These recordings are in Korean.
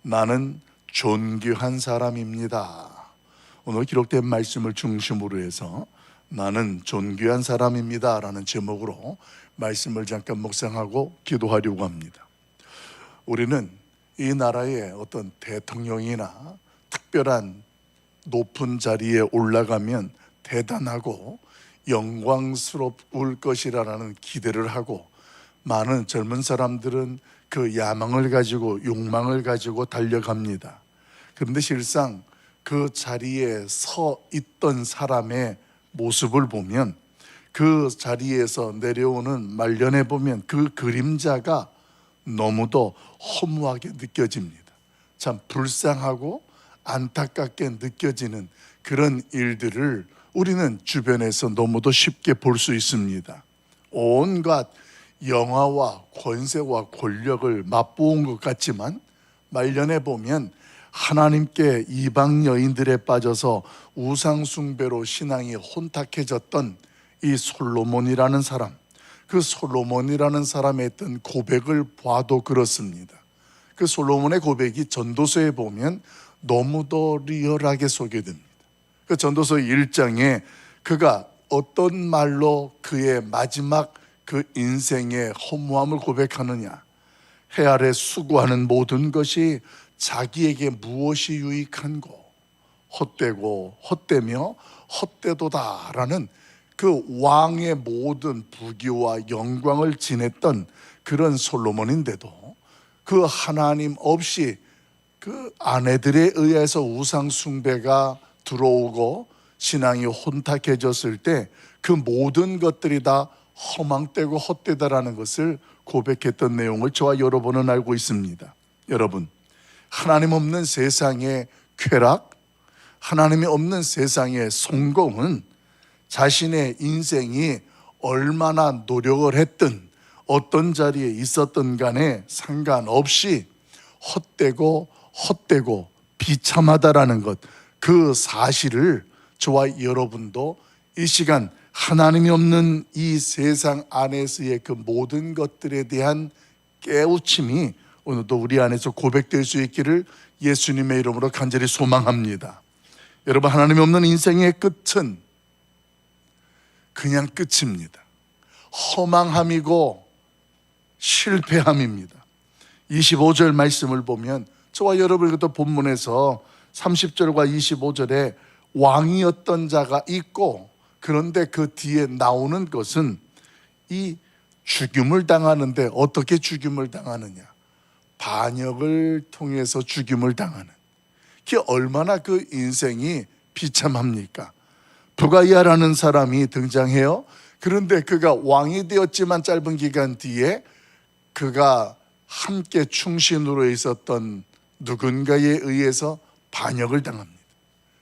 나는 존귀한 사람입니다. 오늘 기록된 말씀을 중심으로 해서 나는 존귀한 사람입니다 라는 제목으로 말씀을 잠깐 묵상하고 기도하려고 합니다. 우리는 이 나라의 어떤 대통령이나 특별한 높은 자리에 올라가면 대단하고 영광스러울 것이라는 기대를 하고, 많은 젊은 사람들은 그 야망을 가지고 욕망을 가지고 달려갑니다. 그런데 실상 그 자리에 서 있던 사람의 모습을 보면, 그 자리에서 내려오는 말년에 보면 그 그림자가 너무도 허무하게 느껴집니다. 참 불쌍하고 안타깝게 느껴지는 그런 일들을 우리는 주변에서 너무도 쉽게 볼 수 있습니다. 온갖 영화와 권세와 권력을 맛보은 것 같지만 말년에 보면 하나님께 이방 여인들에 빠져서 우상 숭배로 신앙이 혼탁해졌던 이 솔로몬이라는 사람, 그 솔로몬이라는 사람의 했던 고백을 봐도 그렇습니다. 그 솔로몬의 고백이 전도서에 보면 너무도 리얼하게 소개됩니다. 그 전도서 1장에 그가 어떤 말로 그의 마지막 그 인생의 허무함을 고백하느냐. 해 아래 수고하는 모든 것이 자기에게 무엇이 유익한고 헛되고 헛되며 헛되도다라는 그 왕의 모든 부귀와 영광을 지냈던 그런 솔로몬인데도 그 하나님 없이 그 아내들에 의해서 우상 숭배가 들어오고 신앙이 혼탁해졌을 때 그 모든 것들이 다 허망되고 헛되다라는 것을 고백했던 내용을 저와 여러분은 알고 있습니다. 여러분, 하나님 없는 세상의 쾌락, 하나님이 없는 세상의 성공은 자신의 인생이 얼마나 노력을 했든 어떤 자리에 있었든 간에 상관없이 헛되고 비참하다라는 것, 그 사실을 저와 여러분도 이 시간 하나님이 없는 이 세상 안에서의 그 모든 것들에 대한 깨우침이 오늘도 우리 안에서 고백될 수 있기를 예수님의 이름으로 간절히 소망합니다. 여러분, 하나님이 없는 인생의 끝은 그냥 끝입니다. 허망함이고 실패함입니다. 25절 말씀을 보면 저와 여러분 그것도 본문에서 30절과 25절에 왕이었던 자가 있고, 그런데 그 뒤에 나오는 것은 이 죽임을 당하는데 어떻게 죽임을 당하느냐, 반역을 통해서 죽임을 당하는, 그게 얼마나 그 인생이 비참합니까? 부가이아라는 사람이 등장해요. 그런데 그가 왕이 되었지만 짧은 기간 뒤에 그가 함께 충신으로 있었던 누군가에 의해서 반역을 당합니다.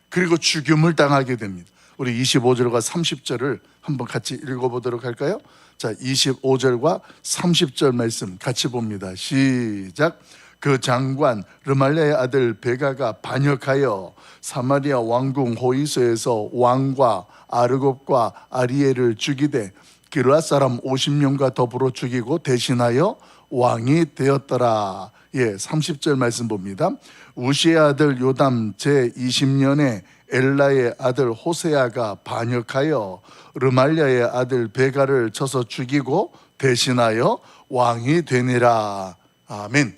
그리고 죽임을 당하게 됩니다. 우리 25절과 30절을 한번 같이 읽어보도록 할까요? 자, 25절과 30절 말씀 같이 봅니다. 시작. 그 장관 르말랴의 아들 베가가 반역하여 사마리아 왕궁 호이소에서 왕과 아르곱과 아리엘을 죽이되 기르앗 사람 50명과 더불어 죽이고 대신하여 왕이 되었더라. 30절 말씀 봅니다. 우시의 아들 요담 제20년에 엘라의 아들 호세아가 반역하여 르말랴의 아들 베가를 쳐서 죽이고 대신하여 왕이 되니라. 아멘.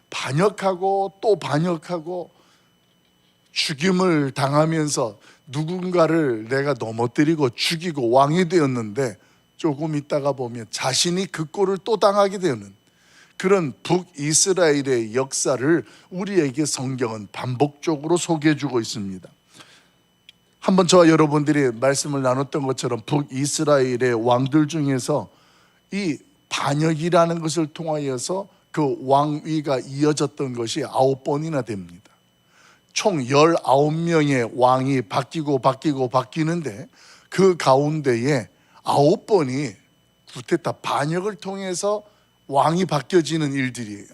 반역하고 또 반역하고 죽임을 당하면서 누군가를 내가 넘어뜨리고 죽이고 왕이 되었는데 조금 있다가 보면 자신이 그 꼴을 또 당하게 되는 그런 북이스라엘의 역사를 우리에게 성경은 반복적으로 소개해주고 있습니다. 한번 저와 여러분들이 말씀을 나눴던 것처럼 북이스라엘의 왕들 중에서 이 반역이라는 것을 통하여서 그 왕위가 이어졌던 것이 9번이나 됩니다. 총 19명의 왕이 바뀌는데 그 가운데에 9번이 구테타 반역을 통해서 왕이 바뀌어지는 일들이에요.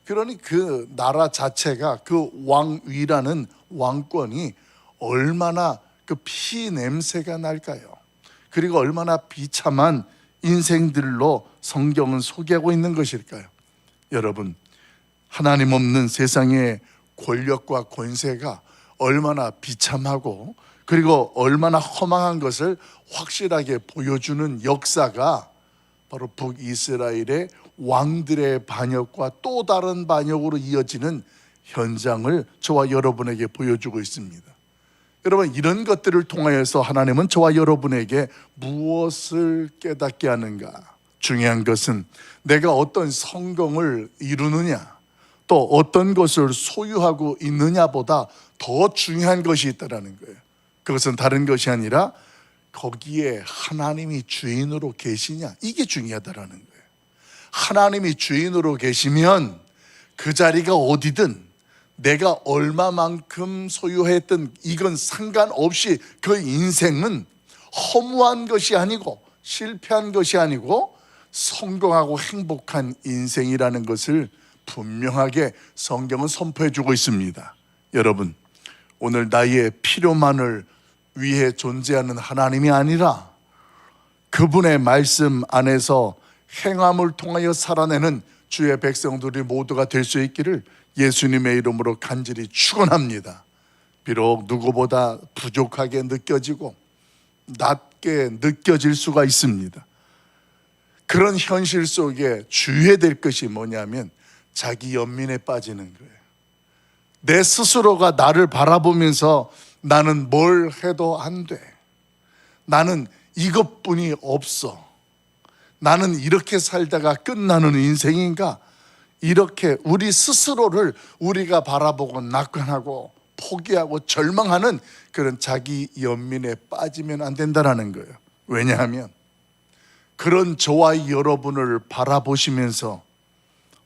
그러니 그 나라 자체가 그 왕위라는 왕권이 얼마나 그 피 냄새가 날까요? 그리고 얼마나 비참한 인생들로 성경은 소개하고 있는 것일까요? 여러분, 하나님 없는 세상의 권력과 권세가 얼마나 비참하고 그리고 얼마나 허망한 것을 확실하게 보여주는 역사가 바로 북이스라엘의 왕들의 반역과 또 다른 반역으로 이어지는 현장을 저와 여러분에게 보여주고 있습니다. 여러분, 이런 것들을 통하여서 하나님은 저와 여러분에게 무엇을 깨닫게 하는가? 중요한 것은 내가 어떤 성공을 이루느냐, 또 어떤 것을 소유하고 있느냐보다 더 중요한 것이 있다는 거예요. 그것은 다른 것이 아니라 거기에 하나님이 주인으로 계시냐, 이게 중요하다는 거예요. 하나님이 주인으로 계시면 그 자리가 어디든 내가 얼마만큼 소유했든 이건 상관없이 그 인생은 허무한 것이 아니고 실패한 것이 아니고 성공하고 행복한 인생이라는 것을 분명하게 성경은 선포해 주고 있습니다. 여러분, 오늘 나의 필요만을 위해 존재하는 하나님이 아니라 그분의 말씀 안에서 행함을 통하여 살아내는 주의 백성들이 모두가 될 수 있기를 예수님의 이름으로 간절히 축원합니다. 비록 누구보다 부족하게 느껴지고 낮게 느껴질 수가 있습니다. 그런 현실 속에 주의해야 될 것이 뭐냐면 자기 연민에 빠지는 거예요. 내 스스로가 나를 바라보면서 나는 뭘 해도 안 돼, 나는 이것뿐이 없어, 나는 이렇게 살다가 끝나는 인생인가, 이렇게 우리 스스로를 우리가 바라보고 낙관하고 포기하고 절망하는 그런 자기 연민에 빠지면 안 된다는 거예요. 왜냐하면 그런 저와 여러분을 바라보시면서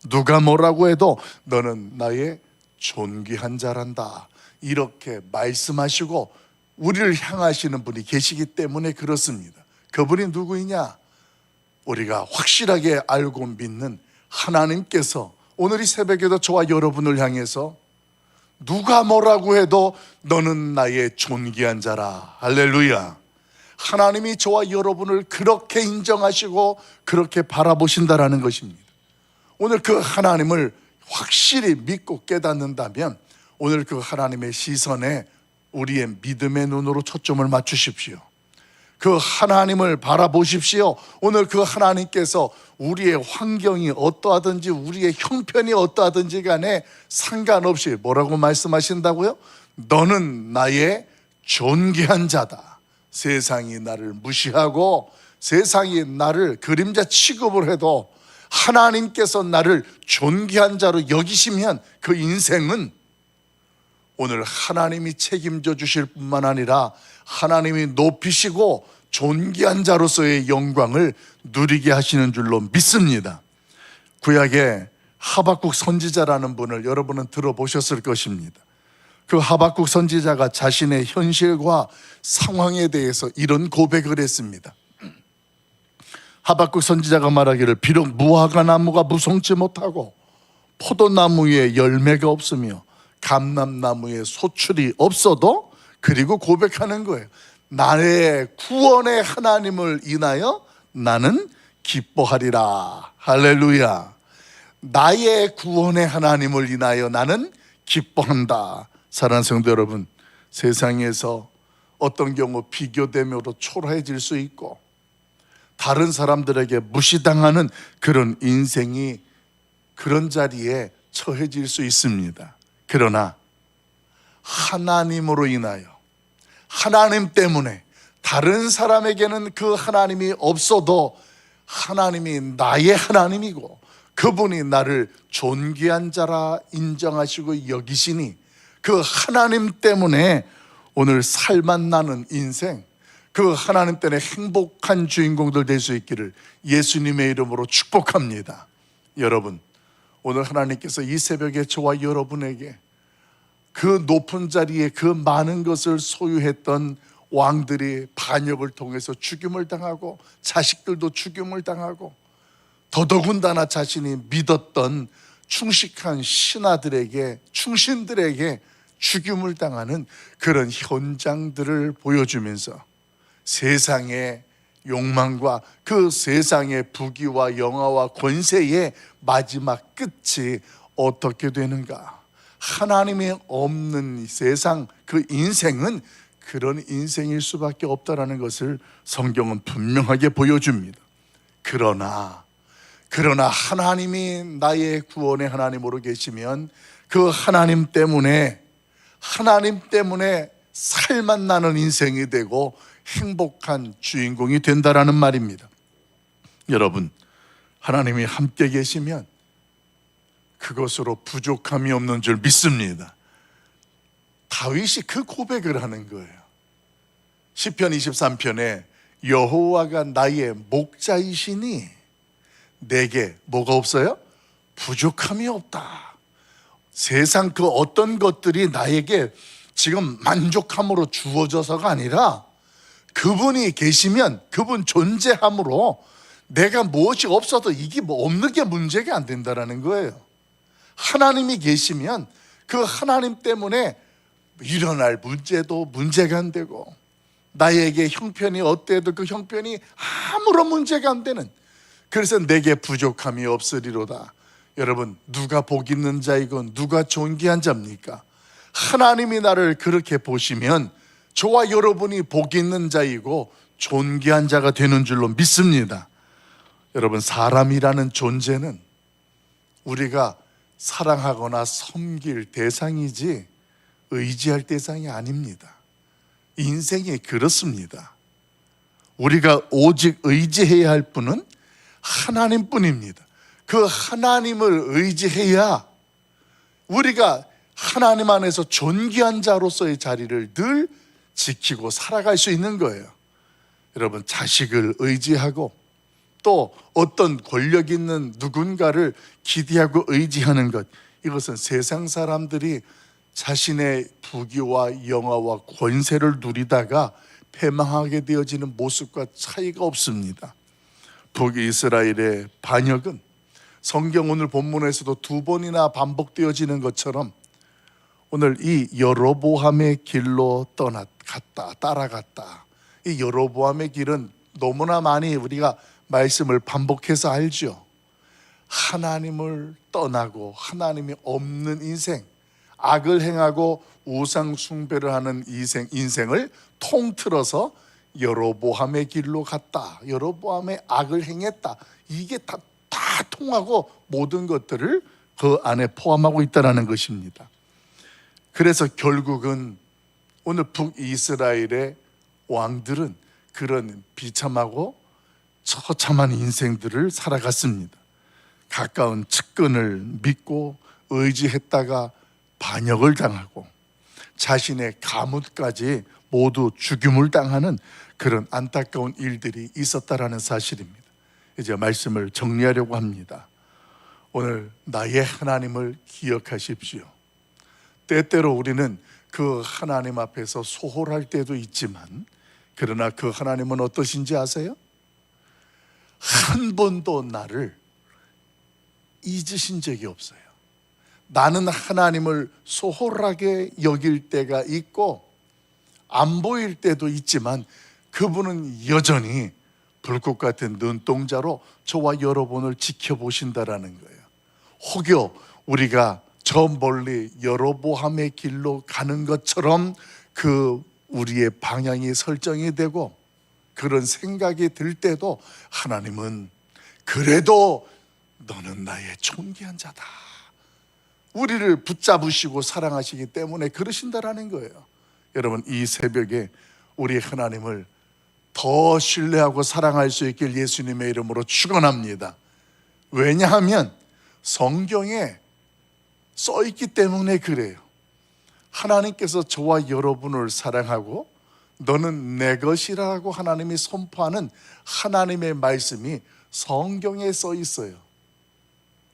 누가 뭐라고 해도 너는 나의 존귀한 자란다, 이렇게 말씀하시고 우리를 향하시는 분이 계시기 때문에 그렇습니다. 그분이 누구이냐? 우리가 확실하게 알고 믿는 하나님께서 오늘 이 새벽에도 저와 여러분을 향해서 누가 뭐라고 해도 너는 나의 존귀한 자라, 할렐루야. 하나님이 저와 여러분을 그렇게 인정하시고 그렇게 바라보신다라는 것입니다. 오늘 그 하나님을 확실히 믿고 깨닫는다면 오늘 그 하나님의 시선에 우리의 믿음의 눈으로 초점을 맞추십시오. 그 하나님을 바라보십시오. 오늘 그 하나님께서 우리의 환경이 어떠하든지 우리의 형편이 어떠하든지 간에 상관없이 뭐라고 말씀하신다고요? 너는 나의 존귀한 자다. 세상이 나를 무시하고 세상이 나를 그림자 취급을 해도 하나님께서 나를 존귀한 자로 여기시면 그 인생은 오늘 하나님이 책임져 주실 뿐만 아니라 하나님이 높이시고 존귀한 자로서의 영광을 누리게 하시는 줄로 믿습니다. 구약의 하박국 선지자라는 분을 여러분은 들어보셨을 것입니다. 그 하박국 선지자가 자신의 현실과 상황에 대해서 이런 고백을 했습니다. 하박국 선지자가 말하기를 비록 무화과 나무가 무성치 못하고 포도나무에 열매가 없으며 감람나무에 소출이 없어도, 그리고 고백하는 거예요. 나의 구원의 하나님을 인하여 나는 기뻐하리라, 할렐루야. 나의 구원의 하나님을 인하여 나는 기뻐한다. 사랑하는 성도 여러분, 세상에서 어떤 경우 비교되며도 초라해질 수 있고 다른 사람들에게 무시당하는 그런 인생이 그런 자리에 처해질 수 있습니다. 그러나 하나님으로 인하여, 하나님 때문에 다른 사람에게는 그 하나님이 없어도 하나님이 나의 하나님이고 그분이 나를 존귀한 자라 인정하시고 여기시니 그 하나님 때문에 오늘 살맛 나는 인생, 그 하나님 때문에 행복한 주인공들 될 수 있기를 예수님의 이름으로 축복합니다. 여러분, 오늘 하나님께서 이 새벽에 저와 여러분에게 그 높은 자리에 그 많은 것을 소유했던 왕들이 반역을 통해서 죽임을 당하고 자식들도 죽임을 당하고 더더군다나 자신이 믿었던 충식한 신하들에게, 충신들에게 죽임을 당하는 그런 현장들을 보여주면서 세상의 욕망과 그 세상의 부귀와 영화와 권세의 마지막 끝이 어떻게 되는가? 하나님이 없는 이 세상, 그 인생은 그런 인생일 수밖에 없다라는 것을 성경은 분명하게 보여줍니다. 그러나 하나님이 나의 구원의 하나님으로 계시면 그 하나님 때문에 살맛 나는 인생이 되고 행복한 주인공이 된다라는 말입니다. 여러분, 하나님이 함께 계시면 그것으로 부족함이 없는 줄 믿습니다. 다윗이 그 고백을 하는 거예요. 시편 23편에 여호와가 나의 목자이시니 내게 뭐가 없어요? 부족함이 없다. 세상 그 어떤 것들이 나에게 지금 만족함으로 주어져서가 아니라 그분이 계시면, 그분 존재함으로 내가 무엇이 없어도 이게 뭐 없는 게 문제가 안 된다라는 거예요. 하나님이 계시면 그 하나님 때문에 일어날 문제도 문제가 안 되고, 나에게 형편이 어때도 그 형편이 아무런 문제가 안 되는, 그래서 내게 부족함이 없으리로다. 여러분, 누가 복 있는 자이고 누가 존귀한 자입니까? 하나님이 나를 그렇게 보시면 저와 여러분이 복 있는 자이고 존귀한 자가 되는 줄로 믿습니다. 여러분, 사람이라는 존재는 우리가 사랑하거나 섬길 대상이지 의지할 대상이 아닙니다. 인생이 그렇습니다. 우리가 오직 의지해야 할 분은 하나님뿐입니다. 그 하나님을 의지해야 우리가 하나님 안에서 존귀한 자로서의 자리를 늘 지키고 살아갈 수 있는 거예요. 여러분, 자식을 의지하고 또 어떤 권력 있는 누군가를 기대하고 의지하는 것, 이것은 세상 사람들이 자신의 부귀와 영화와 권세를 누리다가 패망하게 되어지는 모습과 차이가 없습니다. 북이스라엘의 반역은 성경 오늘 본문에서도 2번이나 반복되어지는 것처럼 오늘 이 여로보암의 길로 따라갔다. 이 여로보암의 길은 너무나 많이 우리가 말씀을 반복해서 알죠. 하나님을 떠나고 하나님이 없는 인생, 악을 행하고 우상 숭배를 하는 인생을 통틀어서 여로보암의 길로 갔다, 여로보암의 악을 행했다, 이게 다 통하고 모든 것들을 그 안에 포함하고 있다는 것입니다. 그래서 결국은 오늘 북이스라엘의 왕들은 그런 비참하고 처참한 인생들을 살아갔습니다. 가까운 측근을 믿고 의지했다가 반역을 당하고 자신의 가문까지 모두 죽임을 당하는 그런 안타까운 일들이 있었다라는 사실입니다. 이제 말씀을 정리하려고 합니다. 오늘 나의 하나님을 기억하십시오. 때때로 우리는 그 하나님 앞에서 소홀할 때도 있지만, 그러나 그 하나님은 어떠신지 아세요? 한 번도 나를 잊으신 적이 없어요. 나는 하나님을 소홀하게 여길 때가 있고 안 보일 때도 있지만 그분은 여전히 불꽃 같은 눈동자로 저와 여러분을 지켜보신다라는 거예요. 혹여 우리가 저 멀리 여로보암의 길로 가는 것처럼 그 우리의 방향이 설정이 되고 그런 생각이 들 때도 하나님은 그래도 너는 나의 존귀한 자다, 우리를 붙잡으시고 사랑하시기 때문에 그러신다라는 거예요. 여러분, 이 새벽에 우리 하나님을 더 신뢰하고 사랑할 수 있길 예수님의 이름으로 축원합니다. 왜냐하면 성경에 써 있기 때문에 그래요. 하나님께서 저와 여러분을 사랑하고 너는 내 것이라고 하나님이 선포하는 하나님의 말씀이 성경에 써 있어요.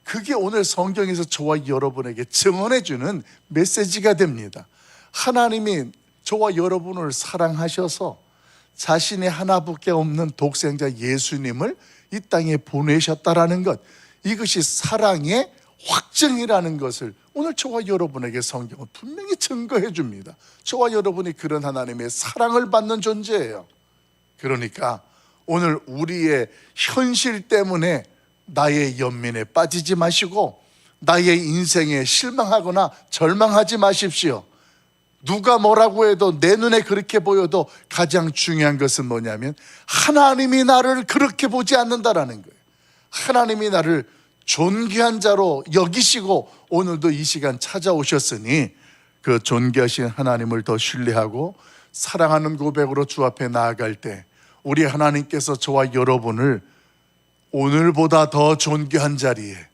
그게 오늘 성경에서 저와 여러분에게 증언해주는 메시지가 됩니다. 하나님이 저와 여러분을 사랑하셔서 자신의 하나밖에 없는 독생자 예수님을 이 땅에 보내셨다라는 것, 이것이 사랑의 확증이라는 것을 오늘 저와 여러분에게 성경은 분명히 증거해 줍니다. 저와 여러분이 그런 하나님의 사랑을 받는 존재예요. 그러니까 오늘 우리의 현실 때문에 나의 연민에 빠지지 마시고 나의 인생에 실망하거나 절망하지 마십시오. 누가 뭐라고 해도 내 눈에 그렇게 보여도 가장 중요한 것은 뭐냐면 하나님이 나를 그렇게 보지 않는다라는 거예요. 하나님이 나를 존귀한 자로 여기시고 오늘도 이 시간 찾아오셨으니 그 존귀하신 하나님을 더 신뢰하고 사랑하는 고백으로 주 앞에 나아갈 때 우리 하나님께서 저와 여러분을 오늘보다 더 존귀한 자리에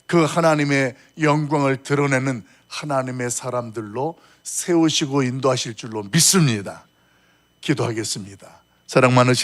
그 하나님의 영광을 드러내는 하나님의 사람들로 세우시고 인도하실 줄로 믿습니다. 기도하겠습니다. 사랑 많으신